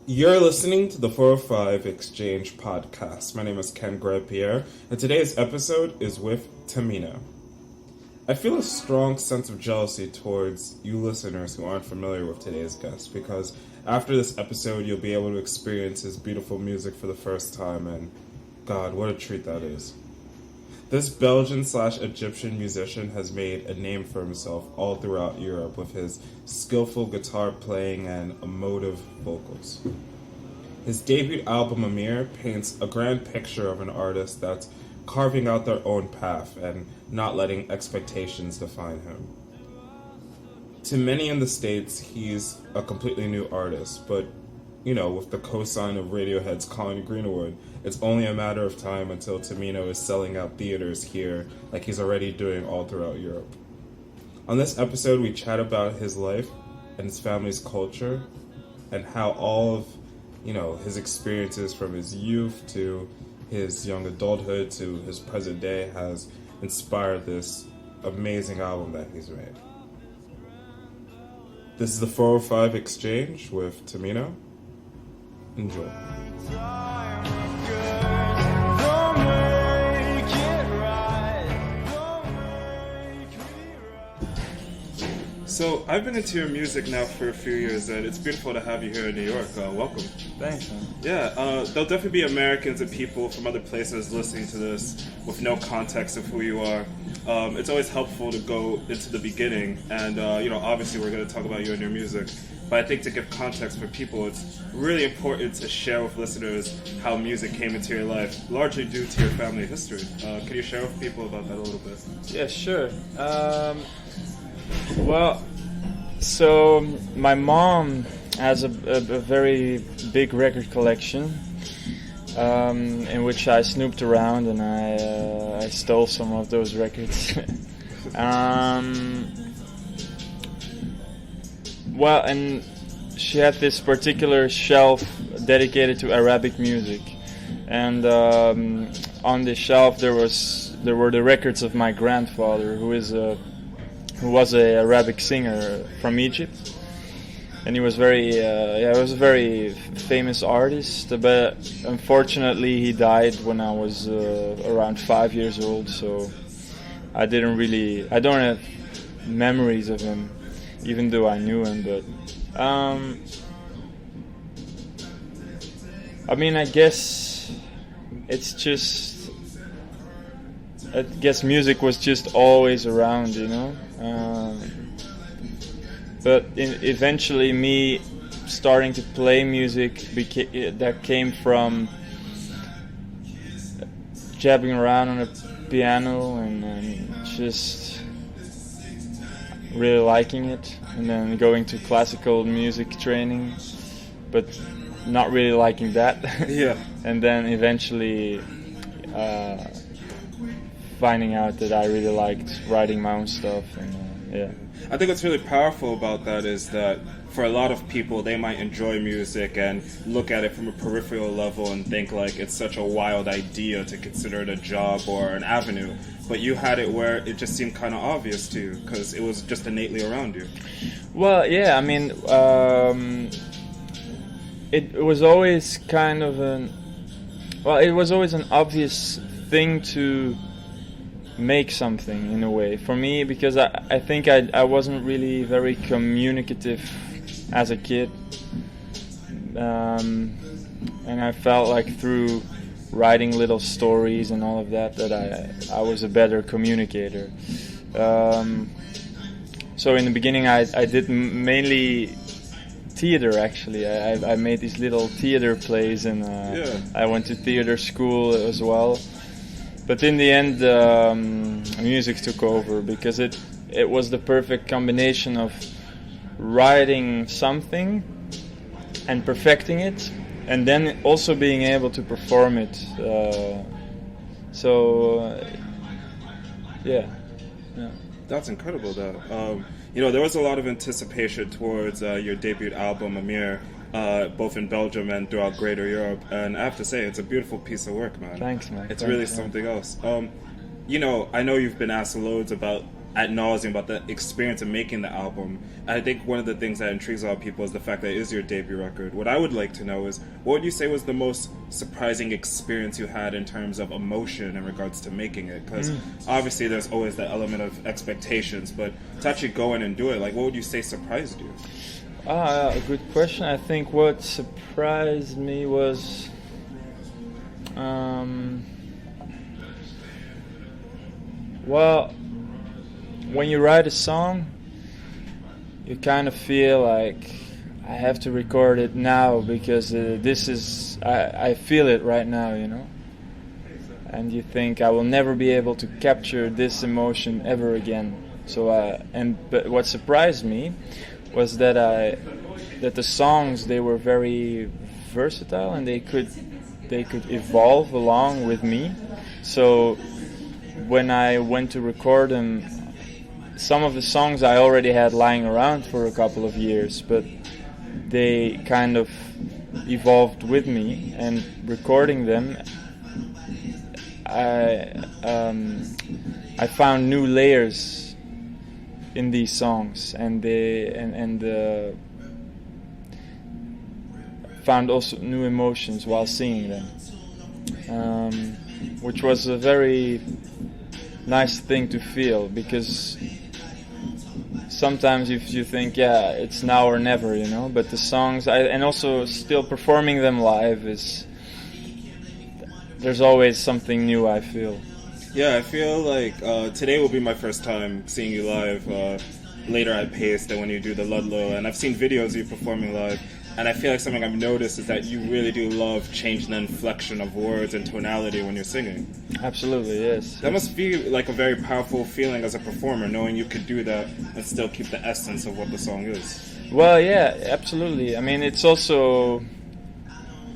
You're listening to the 405 Exchange podcast. My name is Ken Grand-Pierre, and today's episode is with Tamino. I feel a strong sense of jealousy towards you listeners who aren't familiar with today's guest, because after this episode, you'll be able to experience his beautiful music for the first time, and God, what a treat that is. This Belgian/Egyptian musician has made a name for himself all throughout Europe with his skillful guitar playing and emotive vocals. His debut album, Amir, paints a grand picture of an artist that's carving out their own path and not letting expectations define him. To many in the States, he's a completely new artist, but with the cosign of Radiohead's Colin Greenwood, it's only a matter of time until Tamino is selling out theaters here like he's already doing all throughout Europe. On this episode, we chat about his life and his family's culture and how all of, his experiences from his youth to his young adulthood to his present day has inspired this amazing album that he's made. This is the 405 Exchange with Tamino. Enjoy. So I've been into your music now for a few years, and it's beautiful to have you here in New York. Welcome. Thanks, man. Yeah, there'll definitely be Americans and people from other places listening to this with no context of who you are. It's always helpful to go into the beginning, and obviously we're going to talk about you and your music. But I think to give context for people, it's really important to share with listeners how music came into your life, largely due to your family history. Can you share with people about that a little bit? Yeah, sure. So my mom has a very big record collection, in which I snooped around and I stole some of those records. And she had this particular shelf dedicated to Arabic music, and on this shelf there were the records of my grandfather, who was a Arabic singer from Egypt, and he was was a very famous artist. But unfortunately, he died when I was around 5 years old, so I don't have memories of him, even though I knew him. But I guess it's just, music was just always around, but eventually me starting to play music that came from jabbing around on a piano and just really liking it, and then going to classical music training, but not really liking that. Yeah. And then eventually finding out that I really liked writing my own stuff, and I think what's really powerful about that is that for a lot of people, they might enjoy music and look at it from a peripheral level and think like it's such a wild idea to consider it a job or an avenue. But you had it where it just seemed kind of obvious to you because it was just innately around you. Well, yeah, it was always kind of it was always an obvious thing to make something in a way for me, because I think I wasn't really very communicative as a kid, and I felt like through writing little stories and all of that I was a better communicator. So in the beginning I did mainly theater, actually. I made these little theater plays, and I went to theater school as well. But in the end, music took over, because it was the perfect combination of writing something and perfecting it, and then also being able to perform it. Yeah. That's incredible, though. There was a lot of anticipation towards your debut album, Amir, both in Belgium and throughout Greater Europe. And I have to say, it's a beautiful piece of work, man. Thanks, man. It's really something else. I know you've been asked loads about ad nauseum about the experience of making the album. I think one of the things that intrigues a lot of people is the fact that it is your debut record. What I would like to know is, what would you say was the most surprising experience you had in terms of emotion in regards to making it? Because obviously there's always that element of expectations, but to actually go in and do it, like, what would you say surprised you? A good question. I think what surprised me was well, when you write a song, you kind of feel like I have to record it now because this is I feel it right now, you know. And you think I will never be able to capture this emotion ever again. So but what surprised me was that the songs, they were very versatile and they could evolve along with me. So when I went to record them, some of the songs I already had lying around for a couple of years, but they kind of evolved with me, and recording them, I found new layers in these songs, and found also new emotions while singing them, which was a very nice thing to feel, because sometimes if you think, yeah, it's now or never, you know, but the songs, and also still performing them live, there's always something new, I feel. Yeah, I feel like today will be my first time seeing you live. Later at Paste, and when you do the Ludlow, and I've seen videos of you performing live, and I feel like something I've noticed is that you really do love changing the inflection of words and tonality when you're singing. Absolutely, yes. That must be like a very powerful feeling as a performer, knowing you could do that and still keep the essence of what the song is. Well, yeah, absolutely. I mean, it's also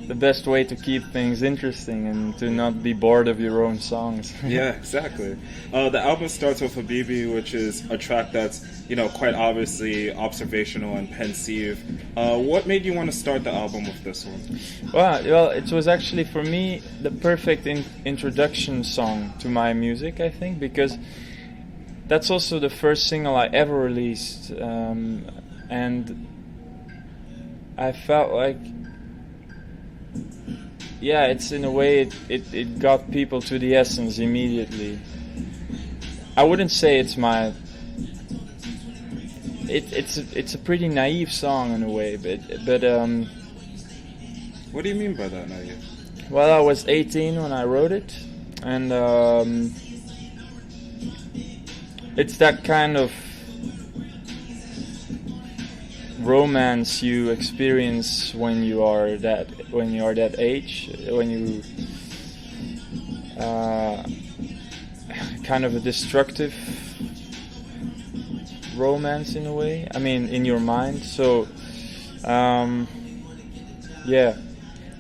the best way to keep things interesting and to not be bored of your own songs. Yeah, exactly. The album starts with Habibi, which is a track that's, you know, quite obviously observational and pensive. What made you want to start the album with this one? Well, it was actually for me the perfect introduction song to my music, I think, because that's also the first single I ever released, and I felt like, yeah, it's in a way it got people to the essence immediately. I wouldn't say it's my. It's a pretty naive song in a way, but What do you mean by that, naive? Well, I was 18 when I wrote it, and it's that kind of romance you experience when you are that age, when you kind of a destructive romance in a way. I mean, in your mind. So, yeah.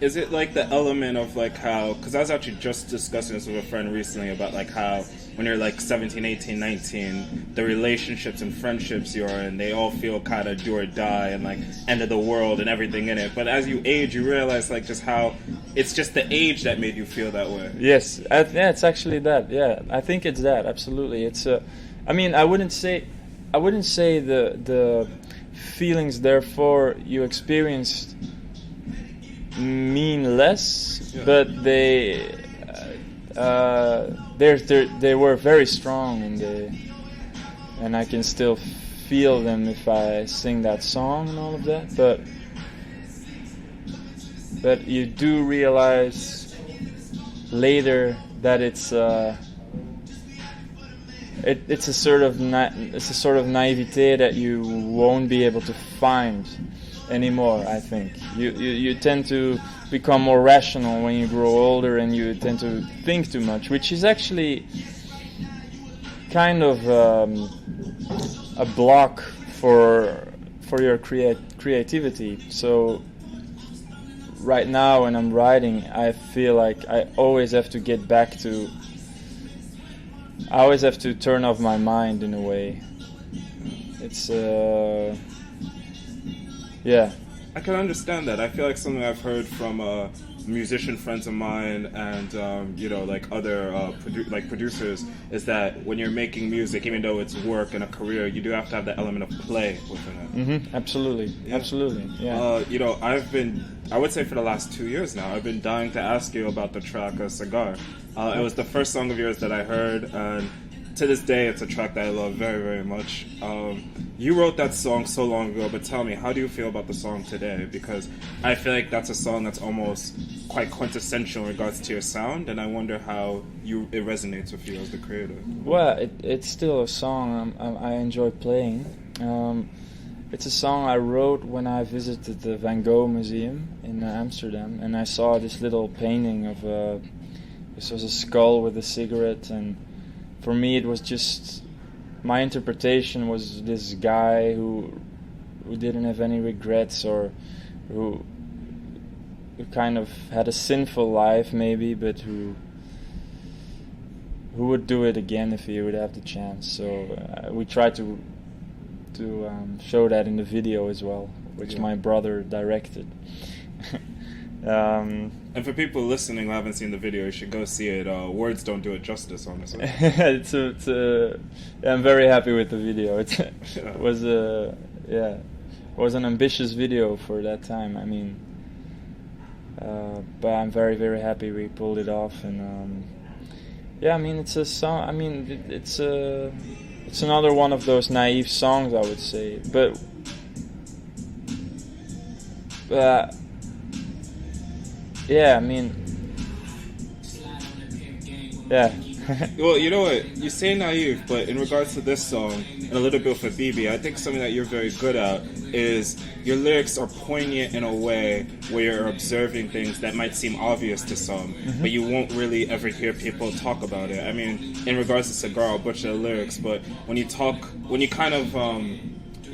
Is it like the element of like how, because I was actually just discussing this with a friend recently about like how when you're like 17, 18, 19, the relationships and friendships you're in, they all feel kind of do or die and like end of the world and everything in it. But as you age, you realize like just how it's just the age that made you feel that way. Yes, yeah, it's actually that. Yeah, I think it's that. Absolutely, it's I mean, I wouldn't say the feelings therefore you experienced mean less, yeah. But they were very strong, and I can still feel them if I sing that song and all of that. But you do realize later that it's a sort of naivete that you won't be able to find anymore. I think you tend to become more rational when you grow older, and you tend to think too much, which is actually kind of a block for your creativity. So right now when I'm writing, I feel like I always have to turn off my mind in a way. It's yeah. I can understand that. I feel like something I've heard from musician friends of mine and like other producers is that when you're making music, even though it's work and a career, you do have to have that element of play within it. Mm-hmm. Absolutely, yeah. Absolutely, yeah. I would say for the last 2 years now, I've been dying to ask you about the track Cigar. It was the first song of yours that I heard, and to this day, it's a track that I love very, very much. You wrote that song so long ago, but tell me, how do you feel about the song today? Because I feel like that's a song that's almost quite quintessential in regards to your sound, and I wonder how it resonates with you as the creator. Well, it's still a song I enjoy playing. It's a song I wrote when I visited the Van Gogh Museum in Amsterdam, and I saw this little painting of this was a skull with a cigarette, and for me it was just, my interpretation was this guy who didn't have any regrets, or who kind of had a sinful life maybe, but who would do it again if he would have the chance. So we tried to show that in the video as well, which my brother directed. And for people listening who haven't seen the video, you should go see it. Words don't do it justice, honestly. I'm very happy with the video. It was an ambitious video for that time. I mean, but I'm very, very happy we pulled it off. And I mean, it's a song. I mean, it's another one of those naive songs, I would say. But yeah, I mean, yeah. Well, you know what? You say naive, but in regards to this song, and a little bit for BB, I think something that you're very good at is your lyrics are poignant in a way where you're observing things that might seem obvious to some, but you won't really ever hear people talk about it. I mean, in regards to Cigar, I'll butcher the lyrics, but when you kind of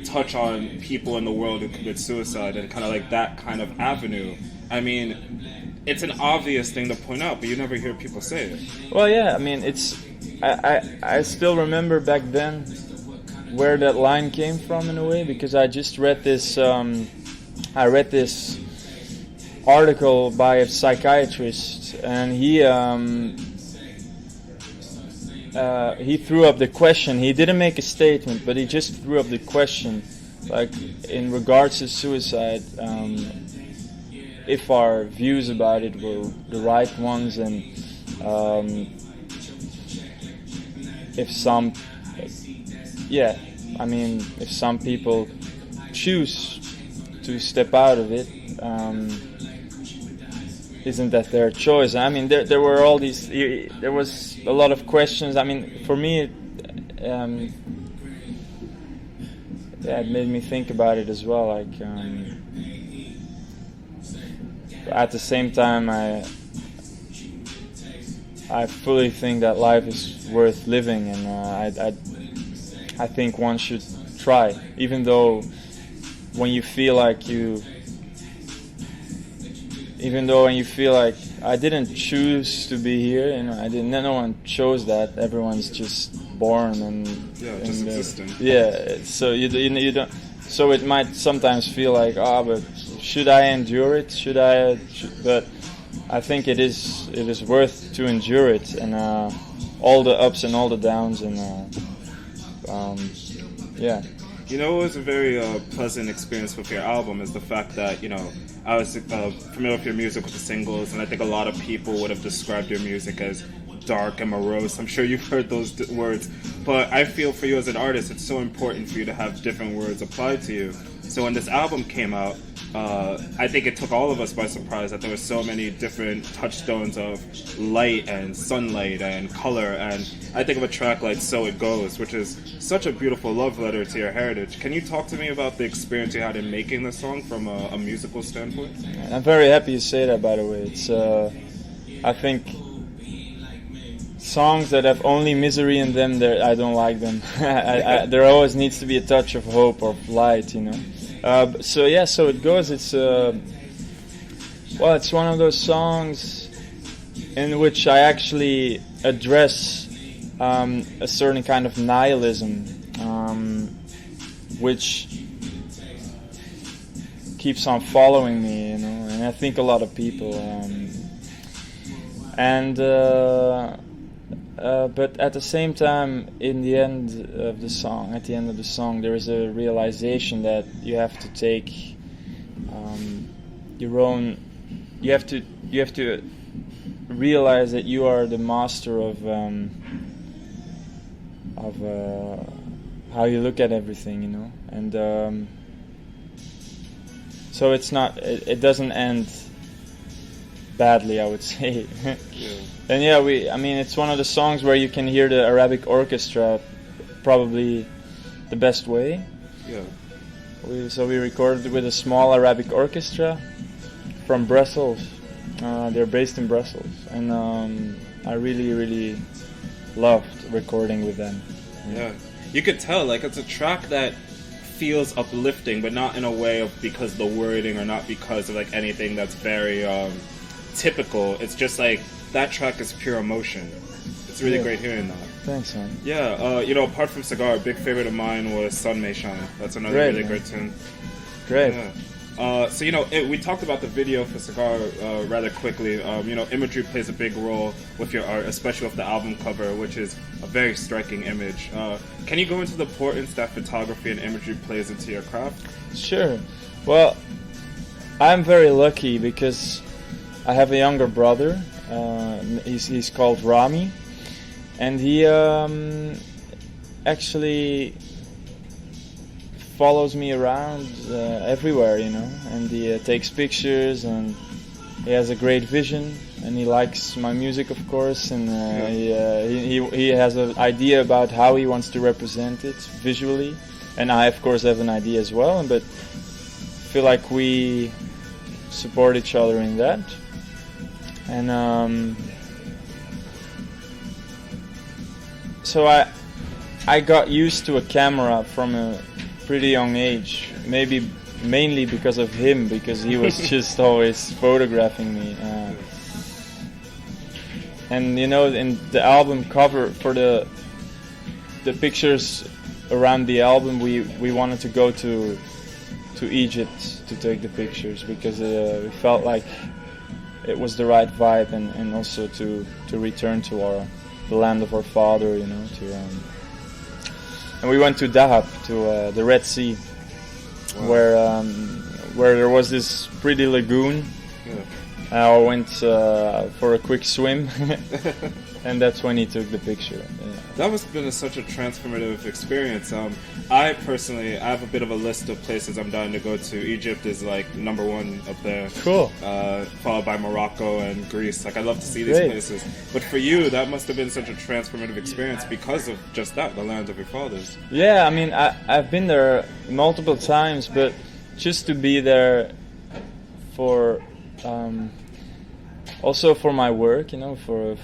touch on people in the world who commit suicide and kind of like that kind of avenue, I mean, it's an obvious thing to point out, but you never hear people say it. Well, yeah, I mean, I still remember back then where that line came from in a way, because I just read this, article by a psychiatrist, and he threw up the question. He didn't make a statement, but he just threw up the question, like, in regards to suicide, if our views about it were the right ones, and if some people choose to step out of it, isn't that their choice? I mean, there were all these, there was a lot of questions. I mean, for me, it made me think about it as well, like, at the same time, I fully think that life is worth living, and I think one should try, even though when you feel like I didn't choose to be here, no one chose that. Everyone's just born and just existing. So you don't. So it might sometimes feel like, but should I endure it? But I think it is worth to endure it, and all the ups and all the downs, and yeah. You know, it was a very pleasant experience with your album is the fact that, I was familiar with your music with the singles, and I think a lot of people would have described your music as dark and morose. I'm sure you've heard those words, but I feel for you as an artist, it's so important for you to have different words applied to you. So when this album came out, I think it took all of us by surprise that there were so many different touchstones of light and sunlight and color, and I think of a track like So It Goes, which is such a beautiful love letter to your heritage. Can you talk to me about the experience you had in making this song from a musical standpoint? I'm very happy you say that, by the way. It's I think songs that have only misery in them, I don't like them. There always needs to be a touch of hope or light, So It Goes. It's it's one of those songs in which I actually address a certain kind of nihilism, which keeps on following me, and I think a lot of people. But at the same time, in the end of the song, there is a realization that you have to take your own. You have to realize that you are the master of how you look at everything, you know, and so it's not. It doesn't end badly, I would say. Yeah. And yeah, it's one of the songs where you can hear the Arabic orchestra probably the best way. Yeah. We recorded with a small Arabic orchestra from Brussels. They're based in Brussels, and I really, really loved recording with them. Yeah. You could tell, like, it's a track that feels uplifting, but not in a way of because of the wording or not because of like anything that's very typical. It's just like that track is pure emotion. It's really great hearing that. Thanks, man. Yeah, apart from Cigar, a big favorite of mine was Sun May Shine. That's another really great tune. Great. Yeah. So, we talked about the video for Cigar rather quickly. Imagery plays a big role with your art, especially with the album cover, which is a very striking image. Can you go into the importance that photography and imagery plays into your craft? Sure. Well, I'm very lucky because I have a younger brother. He's called Rami, and he actually follows me around everywhere, and he takes pictures, and he has a great vision, and he likes my music, of course, and he has an idea about how he wants to represent it visually, and I, of course, have an idea as well, but I feel like we support each other in that. And so I got used to a camera from a pretty young age, maybe mainly because of him, because he was just always photographing me. And in the album cover for the pictures around the album, we wanted to go to Egypt to take the pictures because we felt like it was the right vibe, and also to return to the land of our father, and we went to Dahab, to the Red Sea. Wow. Where there was this pretty lagoon. Yeah. I went for a quick swim, and that's when he took the picture. Yeah. That must have been such a transformative experience. I have a bit of a list of places I'm dying to go to. Egypt is like number one up there. Cool. Followed by Morocco and Greece. Like, I'd love to see these places. But for you, that must have been such a transformative experience because of just that, the land of your fathers. Yeah, I've been there multiple times, but just to be there for also for my work, for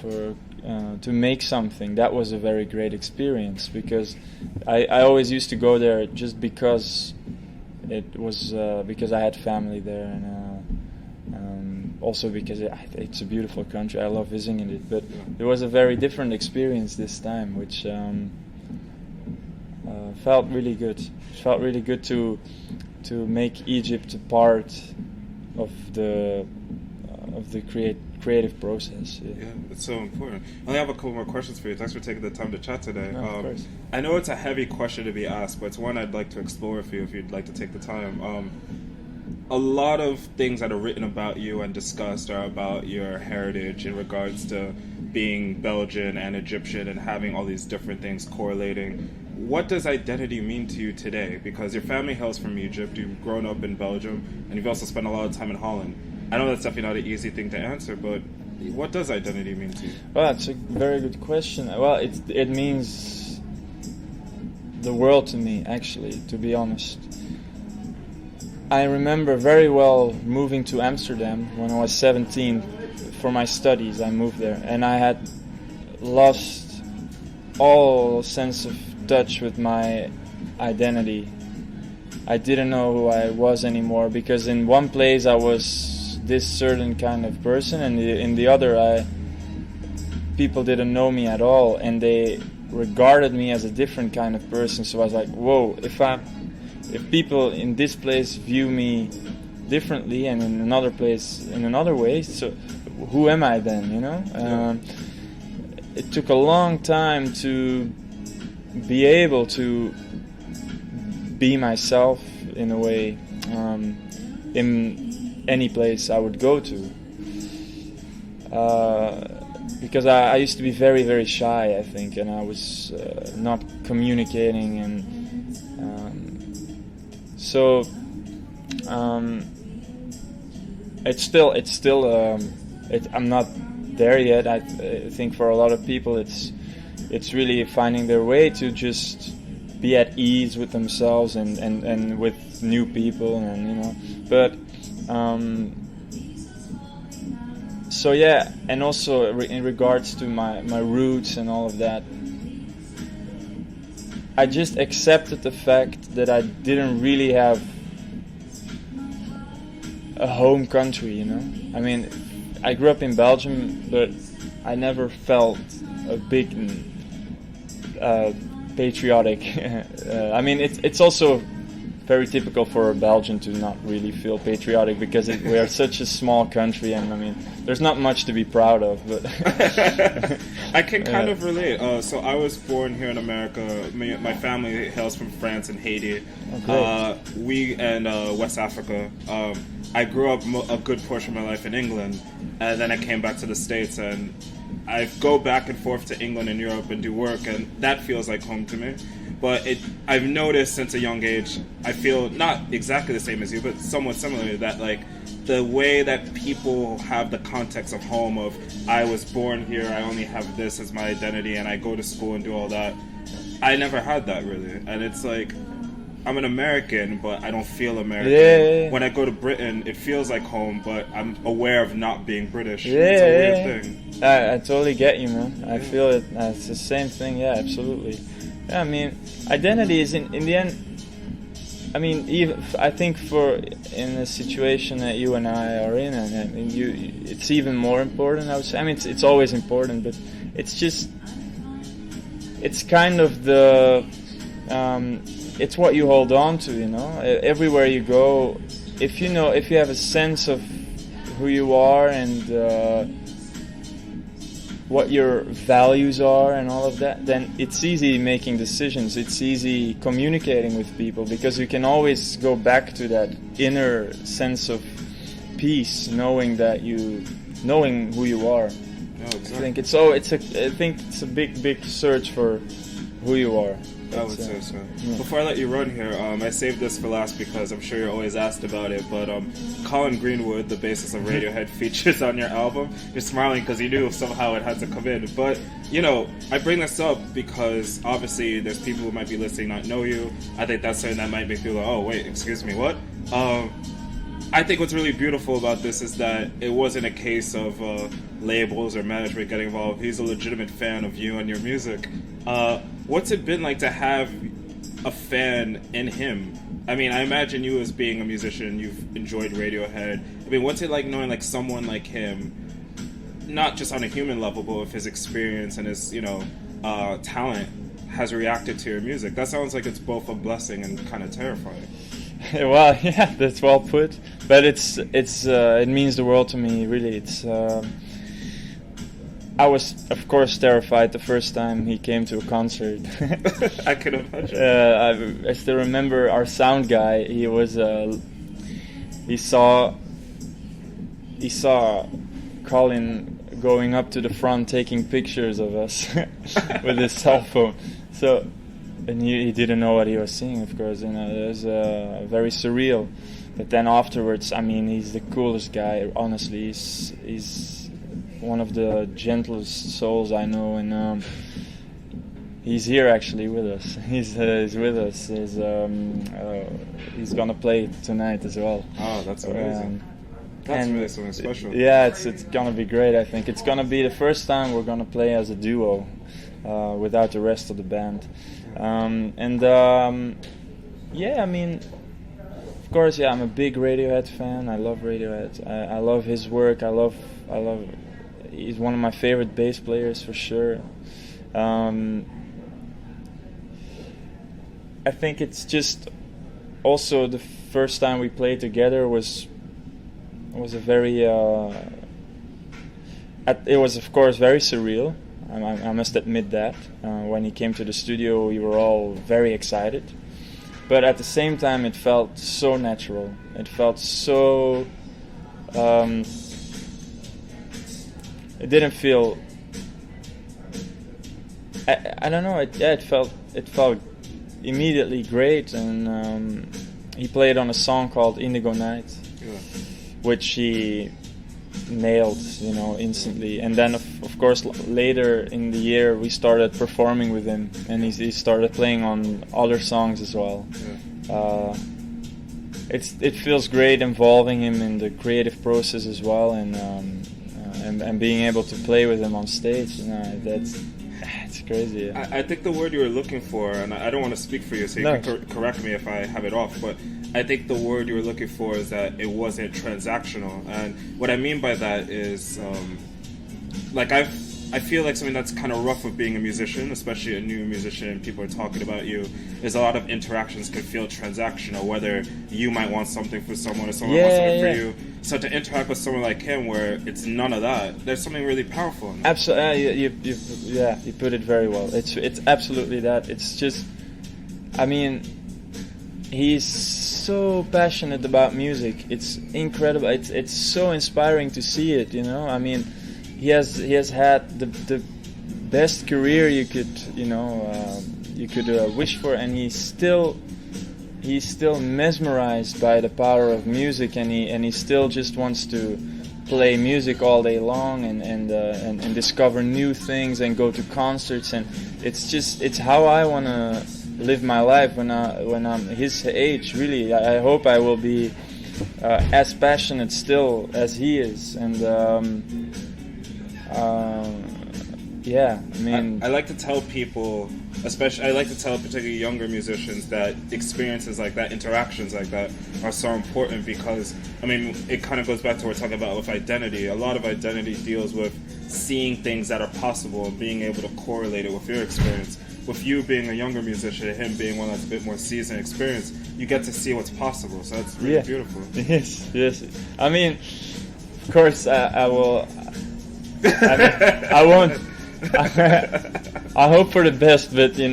to make something, that was a very great experience, because I always used to go there just because it was because I had family there, and also because it's a beautiful country. I love visiting it, but it was a very different experience this time, which felt really good. It felt really good to make Egypt a part of the creative process. Yeah, it's so important. I only have a couple more questions for you. Thanks for taking the time to chat today. No, of course. I know it's a heavy question to be asked, but it's one I'd like to explore with you if you'd like to take the time. A lot of things that are written about you and discussed are about your heritage in regards to being Belgian and Egyptian and having all these different things correlating. What does identity mean to you today? Because your family hails from Egypt, you've grown up in Belgium, and you've also spent a lot of time in Holland. I know that's definitely not an easy thing to answer, but what does identity mean to you? Well, that's a very good question. Well, it means the world to me, actually, to be honest. I remember very well moving to Amsterdam when I was 17 for my studies. I moved there, and I had lost all sense of touch with my identity. I didn't know who I was anymore, because in one place I was this certain kind of person, and in the other people didn't know me at all, and they regarded me as a different kind of person. So I was like, whoa, if people in this place view me differently, and in another place in another way. So who am I then? You know. It took a long time to be able to be myself in a way in any place I would go to. Because I used to be very, very shy, I think, and I was not communicating, and so it's still I'm not there yet. I think for a lot of people it's really finding their way to just be at ease with themselves and with new people, and you know, but so yeah, and also in regards to my roots and all of that, I just accepted the fact that I didn't really have a home country, you know. I mean, I grew up in Belgium, but I never felt a big patriotic. I mean, it's also very typical for a Belgian to not really feel patriotic because we are such a small country, and I mean, there's not much to be proud of. But I can kind of relate. So I was born here in America. My family hails from France and Haiti. We and West Africa. I grew up a good portion of my life in England, and then I came back to the States, and I go back and forth to England and Europe and do work, and that feels like home to me. But I've noticed since a young age, I feel not exactly the same as you, but somewhat similar, that like the way that people have the context of home, of I was born here, I only have this as my identity, and I go to school and do all that. I never had that really, and it's like I'm an American, but I don't feel American. Yeah. When I go to Britain, it feels like home, but I'm aware of not being British. Yeah, it's a weird thing. I totally get you, man. I feel it. It's the same thing. Yeah, absolutely. Yeah, I mean, identity is in the end. I mean, even I think in the situation that you and I are in, and I mean, it's even more important. I would say. I mean, it's always important, but it's just, it's kind of the. It's what you hold on to, you know. Everywhere you go, if you have a sense of who you are and what your values are and all of that, then it's easy making decisions. It's easy communicating with people because you can always go back to that inner sense of peace, knowing who you are. Oh, exactly. I think it's a big search for who you are. I would say so. Yeah. Before I let you run here, I saved this for last because I'm sure you're always asked about it, but Colin Greenwood, the bassist of Radiohead, features on your album. You're smiling because you knew somehow it had to come in. But, you know, I bring this up because obviously there's people who might be listening not know you. I think that's something that might make people like, oh, wait, excuse me, what? I think what's really beautiful about this is that it wasn't a case of labels or management getting involved. He's a legitimate fan of you and your music. What's it been like to have a fan in him? I mean, I imagine you as being a musician, you've enjoyed Radiohead. I mean, what's it like knowing like someone like him, not just on a human level, but with his experience and his, talent, has reacted to your music? That sounds like it's both a blessing and kind of terrifying. Well, yeah, that's well put. But it means the world to me, really. I was, of course, terrified the first time he came to a concert. I can imagine. I still remember our sound guy. He saw Colin going up to the front taking pictures of us with his cell phone. So, and he didn't know what he was seeing, of course. It was very surreal. But then afterwards, I mean, he's the coolest guy. Honestly, he's one of the gentlest souls I know, and he's here actually with us. He's with us. He's gonna play tonight as well. Oh, that's amazing. That's really something special. Yeah, it's gonna be great. I think it's gonna be the first time we're gonna play as a duo without the rest of the band. Yeah, I mean, of course, yeah, I'm a big Radiohead fan. I love Radiohead. I love his work. I love. He's one of my favorite bass players for sure. I think it's just also the first time we played together was was a very it was of course very surreal. I must admit that. When he came to the studio, we were all very excited, but at the same time it felt so natural. It felt so it didn't feel, I don't know, it felt immediately great. And he played on a song called Indigo Night, which he nailed, instantly. And then of course later in the year we started performing with him, and he started playing on other songs as well. It feels great involving him in the creative process as well, and being able to play with him on stage. It's crazy. Yeah. I think the word you were looking for, and I don't want to speak for you, so you can correct me if I have it off, but I think the word you were looking for is that it wasn't transactional. And what I mean by that is, I feel like something that's kind of rough with being a musician, especially a new musician, people are talking about you, is a lot of interactions can feel transactional, whether you might want something for someone or someone wants something for you. So to interact with someone like him where it's none of that, there's something really powerful in that. Absolutely, you put it very well. It's absolutely that. It's just, I mean, he's so passionate about music. It's incredible. It's so inspiring to see it, I mean, he has had the best career you could wish for, and he's still mesmerized by the power of music, and he still just wants to play music all day long and discover new things and go to concerts. And it's how I want to live my life when I'm his age. Really, I hope I will be as passionate still as he is. And I mean, I like to tell people, particularly younger musicians, that experiences like that, interactions like that, are so important, because, I mean, it kind of goes back to what we're talking about with identity. A lot of identity deals with seeing things that are possible and being able to correlate it with your experience. With you being a younger musician and him being one that's a bit more seasoned experience, you get to see what's possible. So that's really beautiful. Yes. I mean, of course, I will. I won't. I hope for the best, but the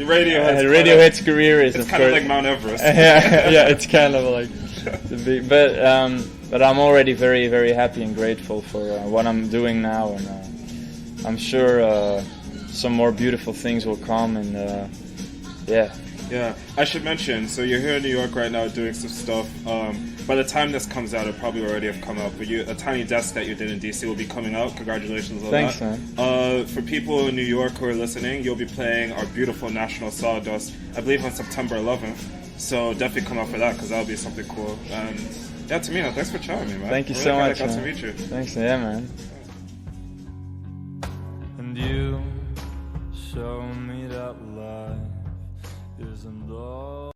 Radiohead's career is, it's of kind course, of like Mount Everest. yeah, it's kind of like the big. But I'm already very, very happy and grateful for what I'm doing now, and I'm sure some more beautiful things will come. And Yeah, I should mention, so you're here in New York right now doing some stuff. By the time this comes out, it'll probably already have come out, but a Tiny Desk that you did in DC will be coming out. Congratulations on Thanks, that. Man. For people in New York who are listening, you'll be playing our beautiful National Sawdust, I believe on September 11th. So definitely come out for that, because that'll be something cool. And yeah, Tamino, thanks for chatting with me, man. Thank you really so much, got man. to meet you. Thanks, yeah, man. And you show me that life isn't all